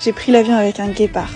j'ai pris l'avion avec un guépard.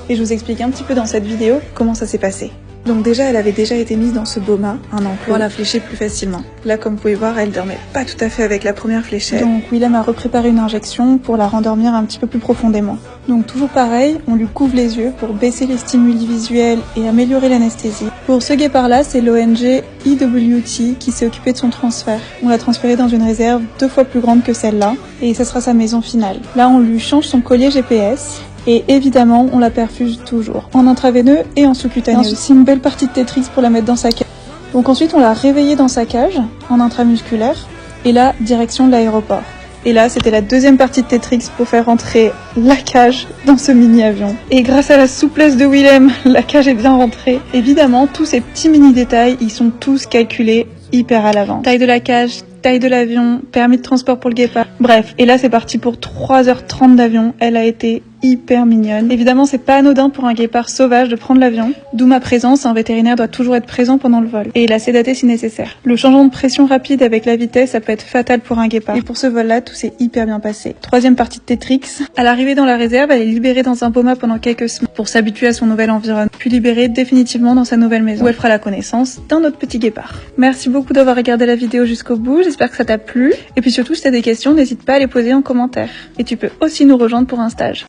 Et je vous explique un petit peu dans cette vidéo comment ça s'est passé. Donc déjà, elle avait déjà été mise dans ce boma un an pour la flécher plus facilement. Là, comme vous pouvez voir, elle dormait pas tout à fait avec la première fléchette. Donc Willem a repréparé une injection pour la rendormir un petit peu plus profondément. Donc toujours pareil, on lui couvre les yeux pour baisser les stimuli visuels et améliorer l'anesthésie. Pour ce guépard-là, c'est l'ONG EWT qui s'est occupé de son transfert. On l'a transféré dans une réserve 2 fois plus grande que celle-là, et ça sera sa maison finale. Là, on lui change son collier GPS. Et évidemment, on la perfuse toujours, en intraveineux et en sous-cutané. C'est aussi une belle partie de Tetris pour la mettre dans sa cage. Donc ensuite, on l'a réveillée dans sa cage, en intramusculaire, et là, direction de l'aéroport. Et là, c'était la deuxième partie de Tetris pour faire rentrer la cage dans ce mini-avion. Et grâce à la souplesse de Willem, la cage est bien rentrée. Évidemment, tous ces petits mini-détails, ils sont tous calculés hyper à l'avant. Taille de la cage, taille de l'avion, permis de transport pour le guépard. Bref, et là c'est parti pour 3h30 d'avion. Elle a été hyper mignonne. Évidemment, c'est pas anodin pour un guépard sauvage de prendre l'avion, d'où ma présence. Un vétérinaire doit toujours être présent pendant le vol et la sédater si nécessaire. Le changement de pression rapide avec la vitesse, ça peut être fatal pour un guépard. Et pour ce vol-là, tout s'est hyper bien passé. Troisième partie de Tetris. À l'arrivée dans la réserve, elle est libérée dans un boma pendant quelques semaines pour s'habituer à son nouvel environnement, puis libérée définitivement dans sa nouvelle maison où elle fera la connaissance d'un autre petit guépard. Merci beaucoup d'avoir regardé la vidéo jusqu'au bout. J'espère que ça t'a plu. Et puis surtout, si t'as des questions, n'hésite pas à les poser en commentaire. Et tu peux aussi nous rejoindre pour un stage.